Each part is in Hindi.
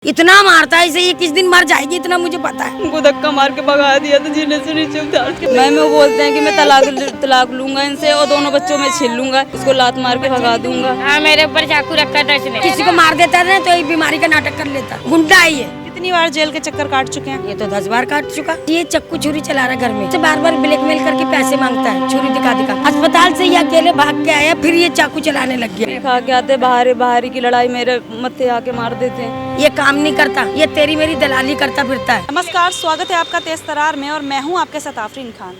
इतना मारता है इसे, ये किस दिन मर जाएगी इतना मुझे पता है। उनको धक्का मार के भगा दिया तो जीने से नीचे उतार के मैं वो बोलते हैं कि मैं तलाक लूंगा इनसे और दोनों बच्चों में छीन लूंगा, इसको लात मार के भगा दूंगा। हाँ, मेरे ऊपर चाकू रखा था इसने। किसी को मार देता है ना तो ये बीमारी का नाटक कर लेता, गुंडा है ये। कितनी बार जेल के चक्कर काट चुके हैं? ये तो 10 बार काट चुका। ये चक्कू छुरी चला रहा घर में, बार बार ब्लैकमेल करके पैसे मांगता है, छुरी दिखा दिखा। अस्पताल से ये अकेले भाग के आया, फिर ये चाकू चलाने लग गया। खा के आते बाहरी की लड़ाई मेरे मत्थे आके मार देते हैं। ये काम नहीं करता, ये तेरी मेरी दलाली करता फिरता है। नमस्कार, स्वागत है आपका तेज तरार में और मैं हूं आपके साथ आफरीन खान।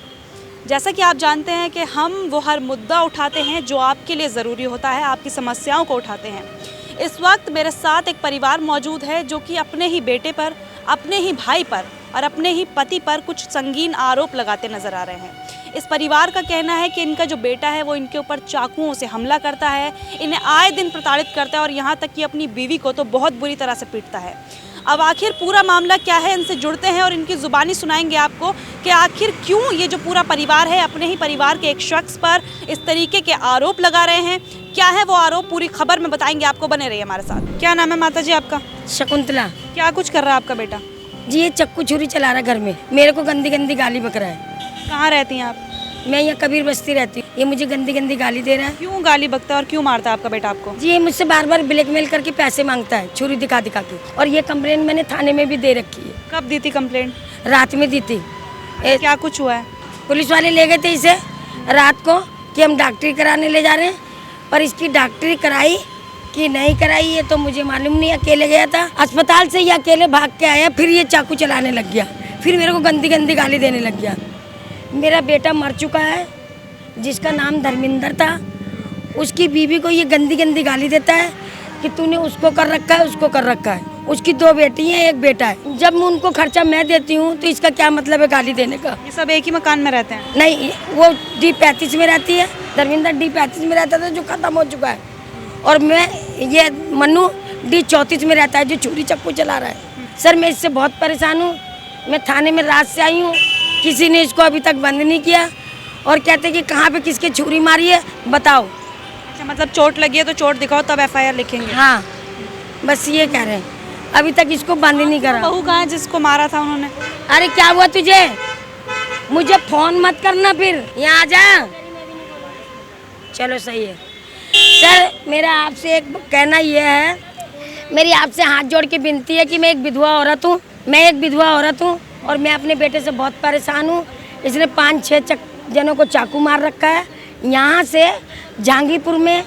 जैसा कि आप जानते हैं कि हम वो हर मुद्दा उठाते हैं जो आपके लिए ज़रूरी होता है, आपकी समस्याओं को उठाते हैं। इस वक्त मेरे साथ एक परिवार मौजूद है जो कि अपने ही बेटे पर, अपने ही भाई पर और अपने ही पति पर कुछ संगीन आरोप लगाते नजर आ रहे हैं। इस परिवार का कहना है कि इनका जो बेटा है वो इनके ऊपर चाकुओं से हमला करता है, इन्हें आए दिन प्रताड़ित करता है और यहाँ तक कि अपनी बीवी को तो बहुत बुरी तरह से पीटता है। अब आखिर पूरा मामला क्या है, इनसे जुड़ते हैं और इनकी ज़ुबानी सुनाएंगे आपको कि आखिर क्यों ये जो पूरा परिवार है अपने ही परिवार के एक शख्स पर इस तरीके के आरोप लगा रहे हैं। क्या है वो आरोप, पूरी खबर में बताएंगे आपको, बने रहिए हमारे साथ। क्या नाम है माता जी आपका? शकुंतला। क्या कुछ कर रहा है आपका बेटा? जी ये चक्कू छुरी चला रहा घर में, मेरे को गंदी गंदी गाली बक रहा है। कहाँ रहती हैं आप? मैं यहाँ कबीर बस्ती रहती हूँ। ये मुझे गंदी गंदी गाली दे रहा है। क्यों गाली बकता है और क्यों मारता है आपका बेटा आपको? जी ये मुझसे बार बार ब्लैकमेल करके पैसे मांगता है, छुरी दिखा दिखा के। और ये कंप्लेंट मैंने थाने में भी दे रखी है। कब दी थी कंप्लेंट? रात में दी थी। क्या कुछ हुआ है? पुलिस वाले ले गए थे इसे रात को कि हम डॉक्टरी कराने ले जा रहे हैं, पर इसकी डॉक्टरी कराई कि नहीं कराई ये तो मुझे मालूम नहीं। अकेले गया था अस्पताल से, ये अकेले भाग के आया, फिर ये चाकू चलाने लग गया, फिर मेरे को गंदी गंदी गाली देने लग गया। मेरा बेटा मर चुका है जिसका नाम धर्मिंदर था, उसकी बीवी को ये गंदी गंदी गाली देता है कि तूने उसको कर रखा है, उसको कर रखा है। उसकी 2 बेटी हैं, 1 बेटा है। जब मैं उनको खर्चा मैं देती हूँ तो इसका क्या मतलब है गाली देने का? ये सब एक ही मकान में रहते हैं? नहीं, वो D35 में रहती है, धर्मिंदर D35 में रहता था जो खत्म हो चुका है, और मैं ये मन्नू D34 में रहता है जो छुरी चक्कू चला रहा है। सर मैं इससे बहुत परेशान हूँ। मैं थाने में रात से आई हूँ, किसी ने इसको अभी तक बंद नहीं किया और कहते कि कहाँ पे किसके छुरी मारी है बताओ। अच्छा, मतलब चोट लगी है तो चोट दिखाओ तब FIR लिखेंगे? हाँ, बस ये कह रहे हैं। अभी तक इसको बंद ही नहीं करा। बहू कहाँ है जिसको मारा था उन्होंने? अरे क्या हुआ तुझे? मुझे फोन मत करना, फिर यहाँ आ जा। चलो सही है। सर मेरा आपसे एक कहना ये है, मेरी आपसे हाथ जोड़ के विनती है कि मैं एक विधवा औरत हूँ, और मैं अपने बेटे से बहुत परेशान हूँ। इसने 5-6 जनों को चाकू मार रखा है। यहाँ से जहांगीरपुर में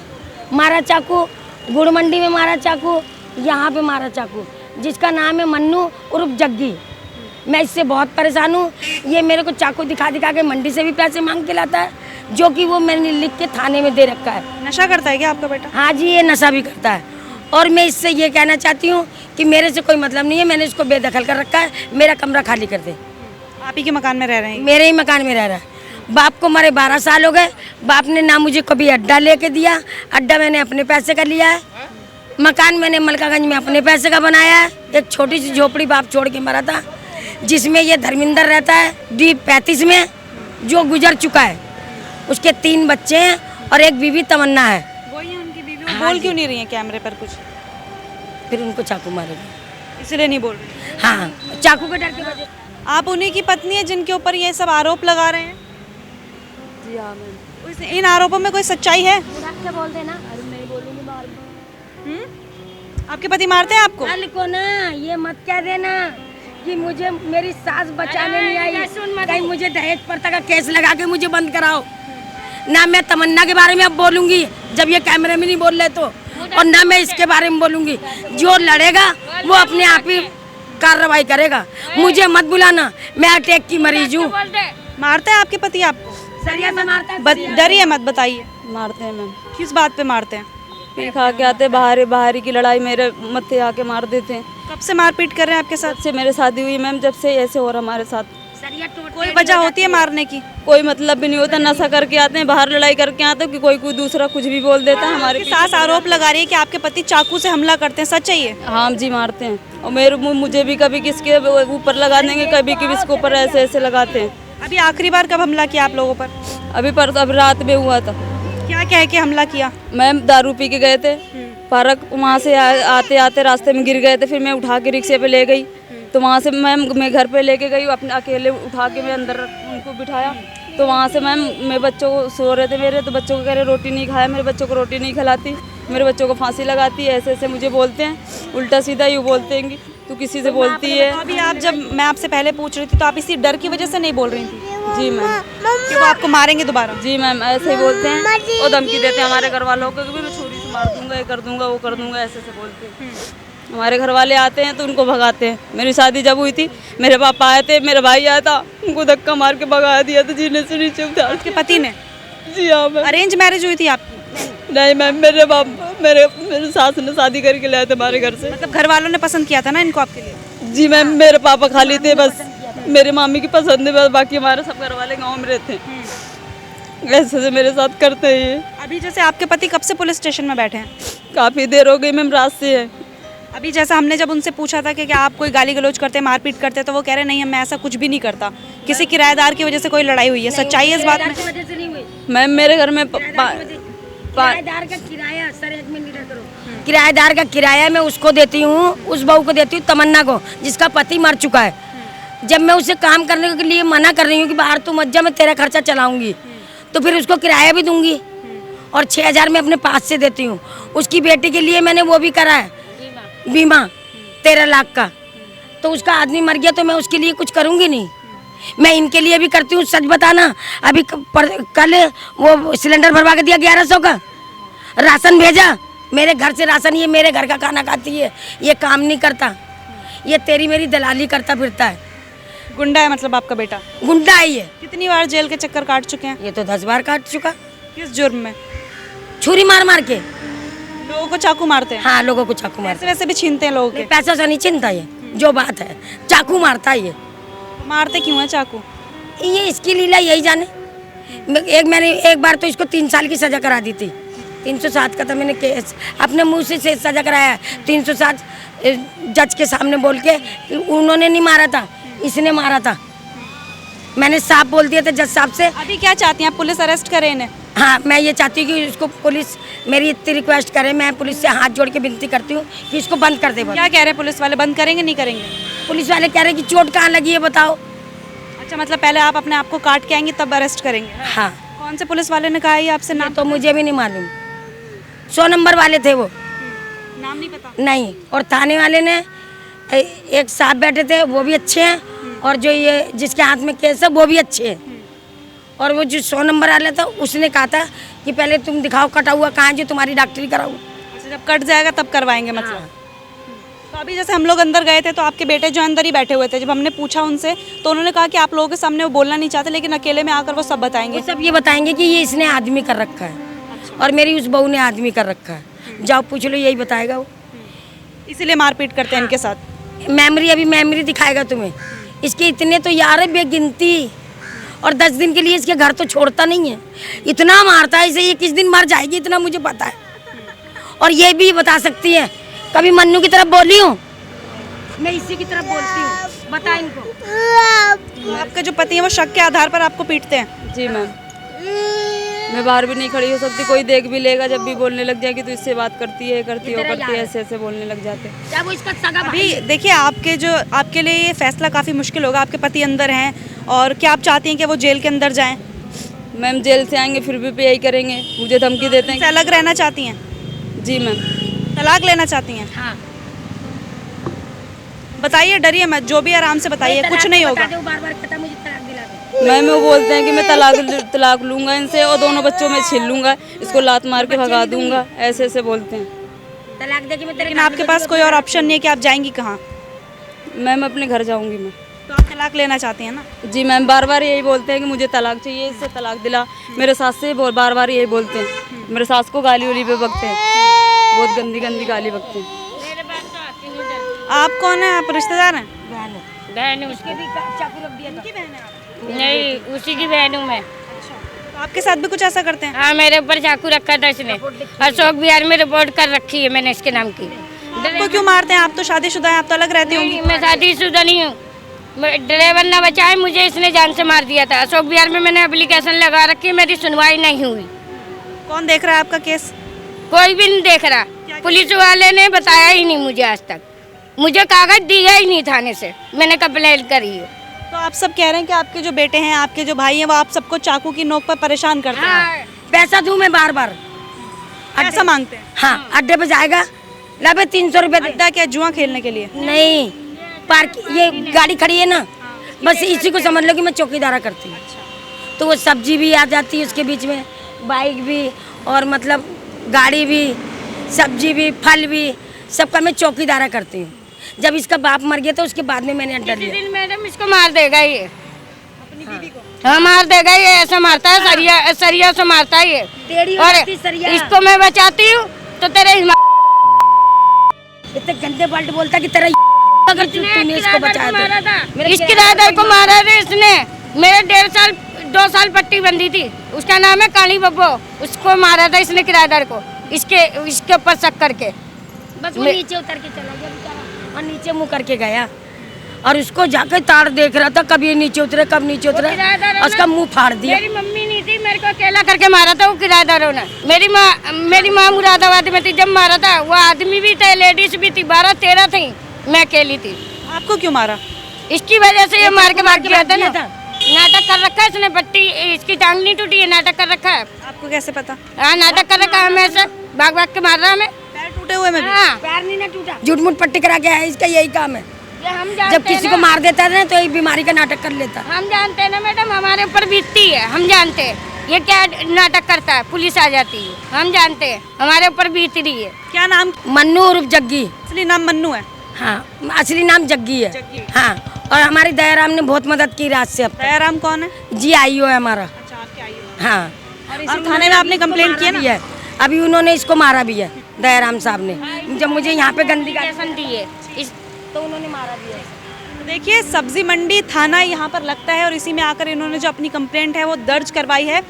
मारा चाकू, गुड़ मंडी में मारा चाकू, यहाँ पे मारा चाकू, जिसका नाम है मन्नू उर्फ जग्गी। मैं इससे बहुत परेशान हूँ। ये मेरे को चाकू दिखा दिखा के मंडी से भी पैसे मांग के लाता है, जो कि वो मैंने लिख के थाने में दे रखा है। नशा करता है क्या आपका बेटा? हाँ जी, ये नशा भी करता है। और मैं इससे ये कहना चाहती हूँ कि मेरे से कोई मतलब नहीं है, मैंने इसको बेदखल कर रखा है। मेरा कमरा खाली कर दे। आप ही के मकान में रह रहे हैं? मेरे ही मकान में रह रहा है। बाप को मरे 12 साल हो गए। बाप ने ना मुझे कभी अड्डा लेके दिया, अड्डा मैंने अपने पैसे का लिया है। मकान मैंने मलकागंज में अपने पैसे का बनाया है। एक छोटी सी झोपड़ी बाप छोड़ के मरा था, जिसमें ये धर्मिंदर रहता है D35 में, जो गुजर चुका है। उसके 3 बच्चे हैं और एक बीवी तमन्ना है। वही है उनकी बीवी। वो बोल क्यों नहीं रही है कैमरे पर कुछ? फिर उनको चाकू मारेगा, इसलिए नहीं बोल रही? हाँ, चाकू के डर के वजह। आप उन्हीं की पत्नी है जिनके ऊपर ये सब आरोप लगा रहे हैं? जी हाँ मैम। इन आरोपों में कोई सच्चाई है? क्या बोलते हैं ना, अरे मैं बोलूँगी बार बार। आपके पति मारते हैं आपको? कल को ना ये मत कह देना कि मुझे मेरी सास बचाने नहीं आई, कहीं मुझे दहेज प्रथा का केस लगा के मुझे बंद कराओ ना। मैं तमन्ना के बारे में अब बोलूंगी जब ये कैमरे में नहीं बोल रहे तो, और ना मैं इसके बारे में बोलूंगी। जो लड़ेगा वो अपने आप ही कार्रवाई करेगा, मुझे मत बुलाना। मैं अटैक की मरीज हूँ। मारते हैं आपके पति आपको? सरिया से मारता है। डरिए मत, बताइए। मारते हैं मैम। किस बात पे मारते हैं? पी खा के आते बाहरी की लड़ाई मेरे मत्थे आके मार देते हैं। कब से मारपीट कर रहे हैं आपके साथ? जब से मेरे शादी हुई मैम, जब से ऐसे हो रहा हमारे साथ। कोई वजह होती है मारने की? कोई मतलब भी नहीं होता। नशा करके आते हैं, बाहर लड़ाई करके आते हैं कि कोई दूसरा कुछ भी बोल देता है। हमारे सास आरोप लगा रही है कि आपके पति चाकू से हमला करते हैं, सच है ये? हाँ जी, मारते हैं। और मुझे भी कभी किसके ऊपर लगा देंगे, कभी किसके ऊपर ऐसे लगाते हैं। अभी आखिरी बार कब हमला किया आप लोगों पर? अब रात में हुआ था। क्या कह के हमला किया? मैम दारू पी के गए थे, पार्क वहाँ से आते आते रास्ते में गिर गए थे, फिर मैं उठा के रिक्शे पे ले गई। तो वहाँ से मैं घर पे लेके गई, अपने अकेले उठा के मैं अंदर उनको बिठाया। तो वहाँ से मैम मेरे बच्चों को सो रहे थे मेरे, तो बच्चों को कह रहे रोटी नहीं खाया, मेरे बच्चों को रोटी नहीं खिलाती, मेरे बच्चों को फांसी लगाती है, ऐसे ऐसे मुझे बोलते हैं, उल्टा सीधा यूँ बोलते हैं कि तू किसी से बोलती है। तो अभी आप जब मैं आपसे पहले पूछ रही थी तो आप इसी डर की वजह से नहीं बोल रही थी जी मैम, कि वो आपको मारेंगे दोबारा? जी मैम, ऐसे ही बोलते हैं और धमकी देते हैं हमारे घर वालों को कि मैं छुरी से मार दूंगा, ये कर दूंगा, वो कर दूंगा, ऐसे ऐसे बोलते हैं। हमारे घर वाले आते हैं तो उनको भगाते हैं। मेरी शादी जब हुई थी मेरे पापा आए थे, मेरा भाई आया था, उनको धक्का मार के भगा दिया था, जीने से नीचे उतार। आपके पति ने? जी हाँ मैम। अरेंज मैरिज हुई थी आपकी? नहीं मैम, मेरे सास ने शादी करके लाए थे हमारे घर से। मतलब घर वालों ने पसंद किया था ना इनको आपके लिए? जी मैम, मेरे पापा खाली थे बस, मेरे मामी की पसंद है बस, बाकी हमारे सब घर वाले गाँव में रहते हैं। ऐसे से मेरे साथ करते हैं ये। अभी जैसे आपके पति कब से पुलिस स्टेशन में बैठे हैं? काफ़ी देर हो गई मैम, रात से है। अभी जैसा हमने जब उनसे पूछा था कि क्या आप कोई गाली गलौज करते हैं, मारपीट करते हैं, तो वो कह रहे नहीं मैं ऐसा कुछ भी नहीं करता, किसी किराएदार की वजह से कोई लड़ाई हुई है। सच्चाई है इस बात में? की वजह से नहीं हुई। मैम मेरे घर में किराएदार का किराया, सर एक मिनट इधर करो, किराएदार का किराया मैं उसको देती हूँ, उस बहू को देती हूँ, तमन्ना को, जिसका पति मर चुका है। जब मैं उसे काम करने के लिए मना कर रही हूँ कि बाहर तू मत जा, मैं तेरा खर्चा चलाऊंगी, तो फिर उसको किराया भी दूंगी और 6,000 मैं अपने पास से देती हूँ। उसकी बेटी के लिए मैंने वो भी करा है बीमा 13 लाख का, तो उसका आदमी मर गया तो मैं उसके लिए कुछ करूँगी नहीं। मैं इनके लिए भी करती हूँ। सच बताना, अभी कल वो सिलेंडर भरवा के दिया 1100 का, राशन भेजा मेरे घर से, राशन ये मेरे घर का खाना खाती है, ये काम नहीं करता, ये तेरी मेरी दलाली करता फिरता है। गुंडा है मतलब आपका बेटा? गुंडा है ये। कितनी बार जेल के चक्कर काट चुके हैं? ये तो 10 बार काट चुका। किस जुर्म में? छुरी मार मार के। लोगों को चाकू मारते हैं? हाँ, लोगों को चाकू मारते पैसे वैसे भी छीनते हैं लोगों के? पैसा से नहीं चिंता, ये जो बात है, चाकू मारता है ये। मारते क्यों है चाकू? ये इसकी लीला यही जाने। मैंने एक बार तो इसको 3 साल की सजा करा दी थी। 307 का था, मैंने केस अपने मुंह से सजा कराया। 307 जज के सामने बोल के, उन्होंने नहीं मारा था, इसने मारा था। मैंने साफ बोल दिया था जज साहब से। अभी क्या चाहती हैं आप? पुलिस अरेस्ट करे इन्हें? हाँ, मैं ये चाहती हूँ कि उसको पुलिस मेरी इतनी रिक्वेस्ट करे, मैं पुलिस से हाथ जोड़ के विनती करती हूँ कि इसको बंद कर दे। क्या कह रहे हैं पुलिस वाले, बंद करेंगे नहीं करेंगे? पुलिस वाले कह रहे हैं कि चोट कहाँ लगी है बताओ। अच्छा, मतलब पहले आप अपने आप को काट के आएंगे तब अरेस्ट करेंगे? हाँ। कौन से पुलिस वाले ने कहा है ये आपसे? नाम तो मुझे भी नहीं मालूम। 100 नंबर वाले थे वो। नाम नहीं पता? नहीं। और थाने वाले ने एक साहब बैठे थे, वो भी अच्छे हैं, और जो ये जिसके हाथ में केस है वो भी अच्छे हैं। और वो जो 100 नंबर वाला था उसने कहा था कि पहले तुम दिखाओ कटा हुआ कहाँ है, जो तुम्हारी डॉक्टरी कराऊँ। अच्छा, जब कट जाएगा तब करवाएंगे मतलब? तो अभी जैसे हम लोग अंदर गए थे तो आपके बेटे जो अंदर ही बैठे हुए थे, जब हमने पूछा उनसे तो उन्होंने कहा कि आप लोगों के सामने वो बोलना नहीं चाहते, लेकिन अकेले में आकर वो सब बताएंगे। वो सब ये बताएंगे कि ये इसने आदमी कर रखा है और मेरी उस बहू ने आदमी कर रखा है। जाओ पूछ लो, यही बताएगा वो। इसीलिए मारपीट करते हैं इनके साथ? मेमोरी दिखाएगा तुम्हें। इसके इतने तो यार है बेगिनती, और 10 दिन के लिए इसके घर तो छोड़ता नहीं है। इतना मारता है इसे, ये किस दिन मर जाएगी इतना मुझे पता है। और ये भी बता सकती है, कभी मन्नू की तरफ बोली हूँ मैं, इसी की तरफ बोलती हूँ, बता इनको। तो आपके जो पति हैं वो शक के आधार पर आपको पीटते हैं? जी मैम, मैं बाहर भी नहीं खड़ी हो सकती, कोई देख भी लेगा जब भी बोलने लग जाएगी तो इससे बात करती है, करती है, करती है, ऐसे ऐसे बोलने लग जाते हैं। क्या वो इसका सगा भाई अभी देखिए, आपके लिए ये फैसला काफ़ी मुश्किल होगा। आपके पति अंदर हैं और क्या आप चाहती हैं कि वो जेल के अंदर जाएं? मैम जेल से आएंगे फिर भी यही करेंगे, मुझे धमकी देते उनसे हैं। अलग रहना चाहती हैं? जी मैम। तलाक लेना चाहती हैं? हाँ। बताइए, डरिए मत, जो भी आराम से बताइए, कुछ नहीं होगा। बार-बार कहता मुझे तलाक दिला दे। मैम वो बोलते हैं कि मैं तलाक लूंगा इनसे और दोनों बच्चों में छीन लूंगा, इसको लात मार के भगा दूंगा, ऐसे ऐसे बोलते हैं। तलाक दे के मैं तेरे लेकिन आपके पास कोई और ऑप्शन नहीं है कि आप जाएंगी कहाँ? मैम अपने घर जाऊंगी मैं। तो आप तलाक लेना चाहती हैं ना? जी मैम, बार बार यही बोलते हैं कि मुझे तलाक चाहिए, इससे तलाक दिला। मेरे सास से बार बार यही बोलते हैं, मेरे सास को गाली उली पे बकते हैं, बहुत गंदी गंदी गाली बकते हैं। आप कौन है? आप रिश्तेदार हैं? बहन है, उसके भी चाकू रख दिया था। उनकी बहन है आप? नहीं, उसी की बहन हूँ मैं। तो आपके साथ भी कुछ ऐसा करते हैं? हाँ, मेरे ऊपर चाकू रखा था इसने। अशोक बिहार में रिपोर्ट कर रखी है मैंने इसके नाम की। आपको क्यों मारते हैं? आप तो शादीशुदा हैं, आप तो अलग रहती होंगी। नहीं, मैं शादीशुदा नहीं हूँ। ड्राइवर न बचाए, मुझे इसने जान से मार दिया था। अशोक बिहार में मैंने एप्लीकेशन लगा रखी है, मेरी सुनवाई नहीं हुई। कौन देख रहा है आपका केस? कोई भी नहीं देख रहा। पुलिस वाले ने बताया ही नहीं मुझे आज तक, मुझे कागज दिया ही नहीं थाने से, मैंने कंप्लेंट करी है। तो आप सब कह रहे हैं कि आपके जो बेटे हैं, आपके जो भाई हैं, वो आप सबको चाकू की नोक पर परेशान करते हैं। हाँ, पैसा दूं मैं बार बार, ऐसा मांगते हैं? हाँ अड्डे पे जाएगा, लाबे 300 रुपए दे। अड्डा क्या, जुआ खेलने के लिए? नहीं, पार्क ये गाड़ी खड़ी है ना, बस इसी को समझ लो कि मैं चौकीदारा करती हूँ। तो वो सब्जी भी आ जाती है उसके बीच में, बाइक भी, और मतलब गाड़ी भी, सब्जी भी, फल भी, सबका मैं चौकीदारा करती हूँ। जब इसका बाप मर गया तो उसके बाद में मैंने अड्डा किसी लिया। दिन मैडम इसको मार देगा ये, अपनी बीवी को? हाँ मार देगा ये, ऐसा मारता है, सरिया से मारता है ये। टेढ़ी हो और जाती सरिया। इसको मैं बचाती हूँ तो तेरे इतने गंदे पलट बोलता कि तेरा अगर तूने इसको बचाया तो। इस किराएदार को मारा था इसने, मेरे 2 साल पट्टी बंदी थी, उसका नाम है काली बब्बो, उसको मारा था इसने किराएदार को, इसके ऊपर शक करके। बस वो नीचे उतर के चला गया बेचारा, और नीचे मुंह करके गया, और उसको जाके तार देख रहा था कब ये नीचे उतरे कब नीचे उतरे, और उसका मुंह फाड़ दिया। मेरी मम्मी नहीं थी, मेरे को अकेला करके मारा था वो किराएदारों ने। मेरी माँ मुरादाबाद में थी जब मारा था, वो आदमी भी थे, लेडीज भी थी, 12-13 थी, मैं अकेली थी। आपको क्यों मारा? इसकी वजह से ये मार के भाग गया था ना। नाटक कर रखा है इसने, पट्टी इसकी टांग नहीं टूटी है, नाटक कर रखा है। आपको कैसे पता? हाँ नाटक कर रखा है, हमें ऐसे भाग भाग के मार रहा है हमें। पैर टूटे हुए में भी? हाँ पैर नहीं ना टूटा, झूठ मूठ पट्टी करा के आया, इसका यही काम है। ये हम जानते जब किसी हैं को ना। मार देता है ना तो एक बीमारी का नाटक कर लेता। हम जानते हैं ना मैडम, हमारे ऊपर बीतती है, हम जानते हैं ये क्या नाटक करता है, पुलिस आ जाती है, हम जानते हैं हमारे ऊपर बीत रही है। क्या नाम? मन्नू उर्फ जग्गी। असली नाम मन्नू है? हाँ असली नाम जग्गी है। जग्गी। हाँ, और हमारी दयाराम ने बहुत मदद की रात से। अब दयाराम कौन है? जी आईओ है हमारा। अच्छा, आपके आई हो। हाँ, और इसी थाने में आपने कंप्लेंट की है ना? अभी उन्होंने इसको मारा भी है, दयाराम साहब ने, जब मुझे यहाँ पे गंदी कैसन दी है तो उन्होंने मारा भी है। देखिए, सब्जी मंडी थाना यहाँ पर लगता है, और इसी में आकर इन्होंने जो अपनी कंप्लेंट है वो दर्ज करवाई है।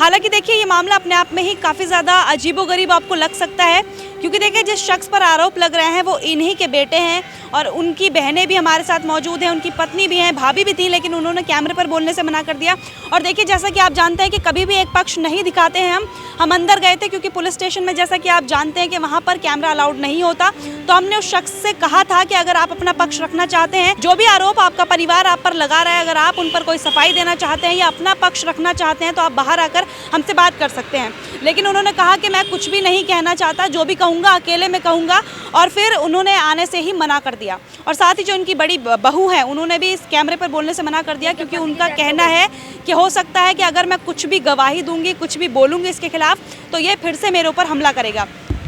हालांकि देखिए, ये मामला अपने आप में ही काफ़ी ज़्यादा अजीबोगरीब आपको लग सकता है, क्योंकि देखिए जिस शख्स पर आरोप लग रहे हैं वो इन्हीं के बेटे हैं, और उनकी बहनें भी हमारे साथ मौजूद हैं, उनकी पत्नी भी हैं, भाभी भी थी, लेकिन उन्होंने कैमरे पर बोलने से मना कर दिया। और देखिए, जैसा कि आप जानते हैं कि कभी भी एक पक्ष नहीं दिखाते हैं हम अंदर गए थे, क्योंकि पुलिस स्टेशन में जैसा कि आप जानते हैं कि वहाँ पर कैमरा अलाउड नहीं होता। तो हमने उस शख्स से कहा था कि अगर आप अपना पक्ष रखना चाहते हैं, जो भी आरोप आपका परिवार आप पर लगा रहा है, अगर आप उन पर कोई सफाई देना चाहते हैं या अपना पक्ष रखना चाहते हैं, तो आप बाहर आकर हमसे बात कर सकते हैं। लेकिन उन्होंने कहा कि मैं कुछ भी नहीं कहना चाहता, जो भी कहूँगा अकेले में कहूँगा, और फिर उन्होंने आने से ही मना कर दिया। और साथ ही जो उनकी बड़ी बहू है, उन्होंने भी इस कैमरे पर बोलने से मना कर दिया, क्योंकि उनका कहना है कि हो सकता है कि अगर मैं कुछ भी गवाही दूंगी, कुछ भी बोलूँगी इसके खिलाफ, तो ये फिर से मेरे ऊपर हमला करेगा।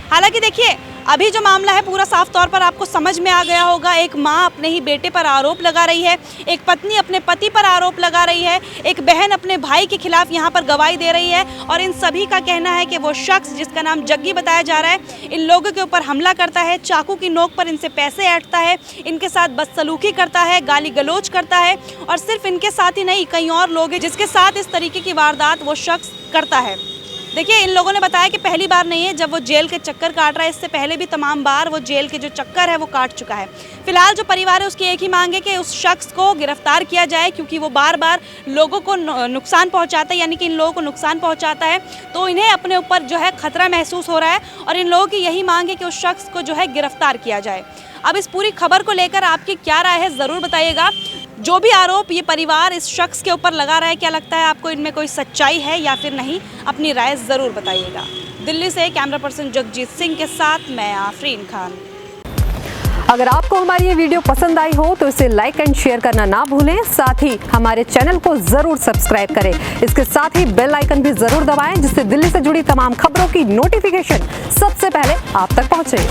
हालांकि देखिए, अभी जो मामला है पूरा साफ तौर पर आपको समझ में आ गया होगा। एक माँ अपने ही बेटे पर आरोप लगा रही है, एक पत्नी अपने पति पर आरोप लगा रही है, एक बहन अपने भाई के खिलाफ यहाँ पर गवाही दे रही है, और इन सभी का कहना है कि वो शख्स जिसका नाम जग्गी बताया जा रहा है, इन लोगों के ऊपर हमला करता है, चाकू की नोक पर इनसे पैसे ऐंठता है, इनके साथ बदसलूकी करता है, गाली गलौज करता है, और सिर्फ इनके साथ ही नहीं, कई और लोग हैं जिसके साथ इस तरीके की वारदात वो शख्स करता है। देखिए, इन लोगों ने बताया कि पहली बार नहीं है जब वो जेल के चक्कर काट रहा है, इससे पहले भी तमाम बार वो जेल के जो चक्कर है वो काट चुका है। फिलहाल जो परिवार है उसकी एक ही मांग है कि उस शख्स को गिरफ्तार किया जाए, क्योंकि वो बार बार लोगों को नुकसान पहुंचाता है, यानी कि इन लोगों को नुकसान पहुंचाता है, तो इन्हें अपने ऊपर जो है खतरा महसूस हो रहा है, और इन लोगों की यही मांग है कि उस शख्स को जो है गिरफ्तार किया जाए। अब इस पूरी खबर को लेकर आपकी क्या राय है, ज़रूर बताइएगा। जो भी आरोप ये परिवार इस शख्स के ऊपर लगा रहा है, क्या लगता है आपको इनमें कोई सच्चाई है या फिर नहीं? अपनी राय ज़रूर बताइएगा। दिल्ली से कैमरा पर्सन जगजीत सिंह के साथ मैं आफरीन खान। अगर आपको हमारी ये वीडियो पसंद आई हो तो इसे लाइक एंड शेयर करना ना भूलें, साथ ही हमारे चैनल को जरूर सब्सक्राइब करें। इसके साथ ही बेल आइकन भी जरूर दबाएं, जिससे दिल्ली से जुड़ी तमाम खबरों की नोटिफिकेशन सबसे पहले आप तक पहुंचे।